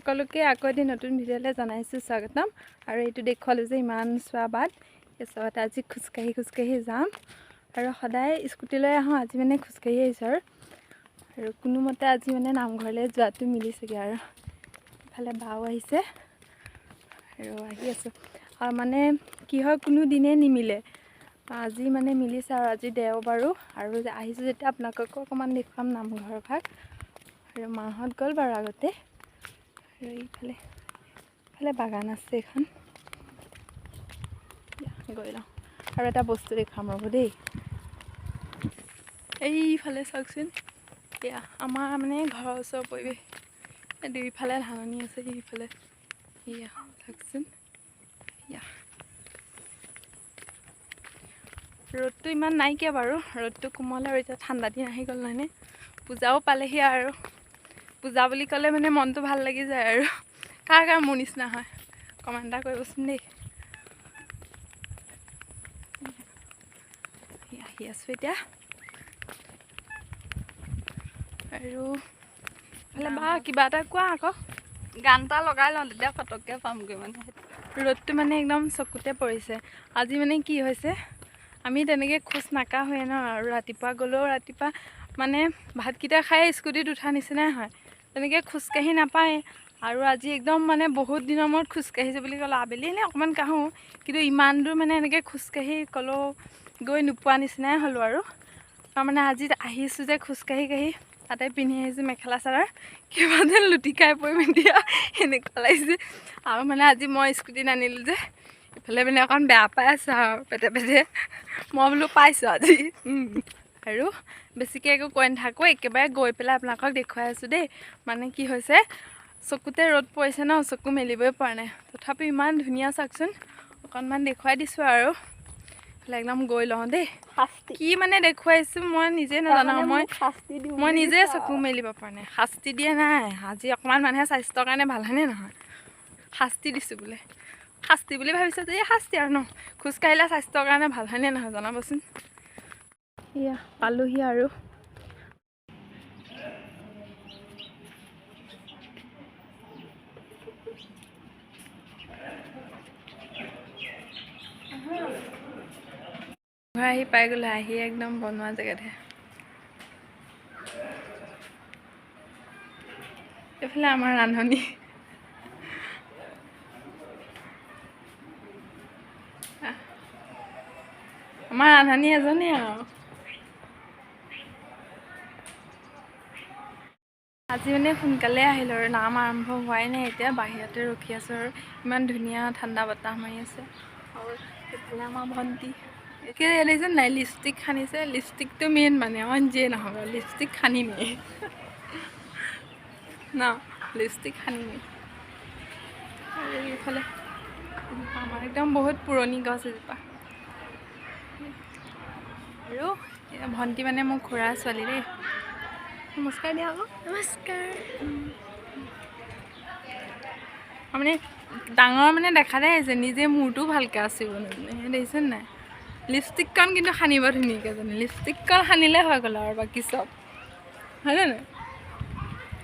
সকলোকে আকৌ এদিন নতুন ভিডিঅ'লৈ জনাইছোঁ স্বাগতম। আৰু এইটো দেখুৱালোঁ যে ইমান চোৱা বাট তাৰপিছত আজি খোজকাঢ়ি যাম আৰু সদায় স্কুটি লৈ আহোঁ, আজি মানে খোজকাঢ়ি আহিছোঁ আৰু কোনোমতে আজি মানে নামঘৰলৈ যোৱাটো মিলিছেগৈ। আৰু ইফালে বাও আহিছে আৰু আহি আছোঁ। আৰু মানে কি হয় কোনো দিনেই নিমিলে, আজি মানে মিলিছে আৰু আজি দেওবাৰো আৰু আহিছোঁ যেতিয়া আপোনালোককো অকণমান দেখুৱাম নামঘৰ ভাগ। আৰু মাহঁত গ'ল বাৰু আগতে। আৰু এইফালে বাগান আছে এখন, গৈ লওঁ আৰু এটা বস্তু দেখুৱাম ৰ'ব দেই। এইফালে চাওকচোন, এয়া আমাৰ মানে ঘৰৰ ওচৰৰ পৰিৱেশ। দুইফালে ধাননি আছে, সেইফালে এয়া চাওকচোন। এয়া ৰ'দটো ইমান নাইকিয়া বাৰু, ৰ'দটো কোমল আৰু এতিয়া ঠাণ্ডা দিন আহি গ'ল নহয়নে। পূজাও পালেহি আৰু পূজা বুলি ক'লে মানে মনটো ভাল লাগি যায়। আৰু কাৰ মোৰ নিচিনা হয় কমেণ্ট এটা কৰিবচোন দেই। আহি আছোঁ এতিয়া আৰু ভালে বা কিবা এটা কোৱা আকৌ, গান এটা লগাই লওঁ তেতিয়া ফটককৈ পামগৈ। মানে ৰ'দটো মানে একদম চকুতে পৰিছে। আজি মানে কি হৈছে, আমি তেনেকৈ খোজ নাকাঢ়োৱে ন, আৰু ৰাতিপুৱা গ'লেও ৰাতিপুৱা মানে ভাতকেইটা খাই স্কুটিত উঠা নিচিনাই হয়, তেনেকৈ খোজকাঢ়ি নাপায়। আৰু আজি একদম মানে বহুত দিনৰ মূৰত খোজকাঢ়িছোঁ বুলি ক'লে, আবেলি এনেই অকণমান কাঢ়োঁ, কিন্তু ইমান দূৰ মানে এনেকৈ খোজকাঢ়ি ক'লেও গৈ নোপোৱা নিচিনাই হ'লোঁ। আৰু তাৰমানে আজি আহিছোঁ যে খোজকাঢ়ি তাতে পিন্ধি আহিছোঁ মেখেলা চাদৰ, কিবা যেন লুটি খাই পৰিম এতিয়া এনেকুৱা লাগিছে। আৰু মানে আজি মই স্কুটি নানিলোঁ যে, ইফালে মানে অকণ বেয়া পাই আছোঁ আৰু পেটে মই বোলো পাইছোঁ আজি। আৰু বেছিকৈ একো কৈ নাথাকোঁ, একেবাৰে গৈ পেলাই আপোনালোকক দেখুৱাই আছোঁ দেই। মানে কি হৈছে, চকুতে ৰ'দ পৰিছে ন, চকু মেলিবই পৰা নাই, তথাপিও ইমান ধুনীয়া চাওকচোন। অকণমান দেখুৱাই দিছোঁ আৰু একদম গৈ লওঁ দেই। কি মানে দেখুৱাইছোঁ মই নিজে নাজানো, মই নিজে চকু মেলিব পৰা নাই। শাস্তি দিয়া নাই, আজি অকণমান মানুহে স্বাস্থ্যৰ কাৰণে ভাল হয়নে নহয়, শাস্তি দিছোঁ বোলে। শাস্তি বুলি ভাবিছোঁ যে শাস্তি আৰু ন, খোজকাঢ়িলে স্বাস্থ্যৰ কাৰণে ভাল হয়নে নহয় জনাবচোন। এয়া পালোহি আৰু ঘৰ আহি পাই গ'লো, আহি একদম বনোৱা জেগাতে। এইফালে আমাৰ ৰান্ধনি, আমাৰ ৰান্ধনি এজনী আৰু আজি মানে সোনকালে আহিলোঁ আৰু নাম আৰম্ভ হোৱাই নাই, এতিয়া বাহিৰতে ৰখি আছোঁ। আৰু ইমান ধুনীয়া ঠাণ্ডা বতাহ মাৰি আছে। আৰু এইফালে আমাৰ ভণ্টি এতিয়া দেখিছে নাই, লিপষ্টিক সানিছে। লিপষ্টিকটো মেইন মানে অইন যিয়ে নহওক, লিপষ্টিক সানিমেই ন, লিপষ্টিক সানিমেই। আৰু এইফালে আমাৰ একদম বহুত পুৰণি গছ এজোপা। আৰু ভণ্টি মানে মোৰ খুৰাৰ ছোৱালী দেই, নমস্কাৰ দিয়া আকৌ। নমস্কাৰ। মানে ডাঙৰ মানে দেখাতে আহিছে, নিজে মূৰটো ভালকৈ আঁচিব নাজানে, দেখিছেনে নাই। লিপষ্টিকখন কিন্তু সানিব ধুনীয়াকৈ জানে, লিপষ্টিকখন সানিলে হৈ গ'ল আৰু বাকী চব হয়নে নাই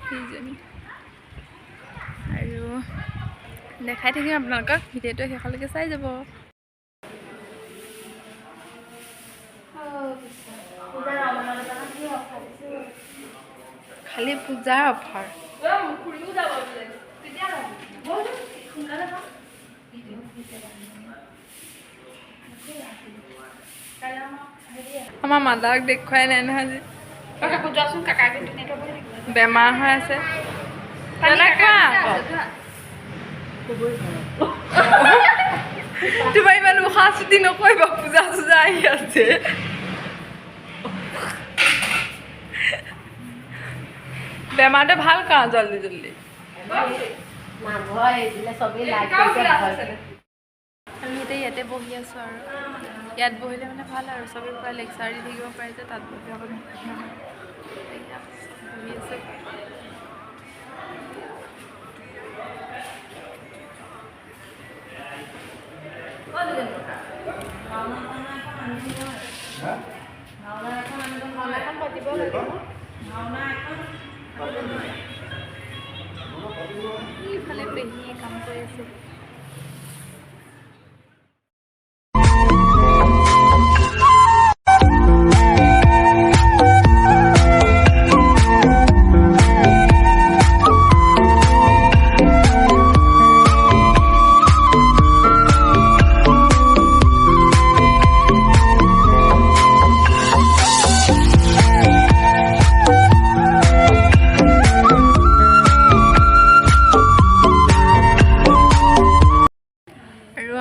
সেইজনী। আৰু দেখাই থাকিম আপোনালোকক, ভিডিঅ'টো শেষলৈকে চাই যাব। খালি পূজাৰ অফাৰ। আমাৰ মাদাক দেখুৱাই নাই নহয় আজি, বেমাৰ হৈ আছে। তোমাৰ ইমান উশাহ চুটি নকৰিবা, পূজা চূজা আহি আছে। বেমাৰটো ভাল কৰা জল্দি। আমি এতিয়া ইয়াতে বহি আছোঁ আৰু ইয়াত বহিলে মানে ভাল আৰু চবেই পুৰা লেকচাৰ দি থাকিব পাৰে যে, তাত বহি অকণ বহি আছে। ইফালে পেহীয়ে কাম কৰি আছে।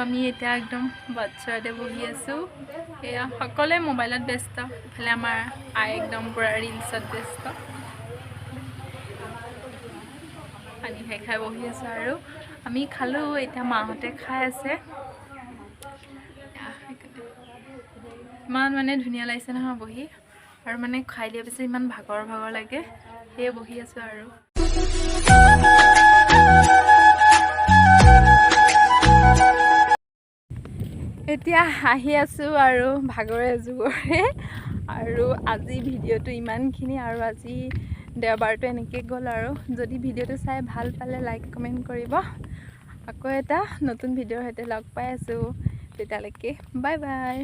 আমি এতিয়া একদম বাচ্চাতে বহি আছোঁ। এয়া সকলোৱে মোবাইলত ব্যস্ত, ইফালে আমাৰ আই একদম পুৰা ৰিলছত ব্যস্ত। পানী খাই খাই বহি আছোঁ আৰু আমি খালোঁ, এতিয়া মাহঁতে খাই আছে। ইমান মানে ধুনীয়া লাগিছে নহয় বহি, আৰু মানে খাই দিয়া পিছত ইমান ভাগৰ ভাগৰ লাগে, সেয়ে বহি আছোঁ আৰু। এতিয়া আহি আছোঁ আৰু ভাগৰে যুগৰে, আৰু আজি ভিডিঅ'টো ইমানখিনি, আৰু আজি দেওবাৰটো এনেকৈ গ'ল আৰু। যদি ভিডিঅ'টো চাই ভাল পালে লাইক কমেণ্ট কৰিব। আকৌ এটা নতুন ভিডিঅ'ৰ সৈতে লগ পাই আছোঁ, তেতিয়ালৈকে বাই বাই।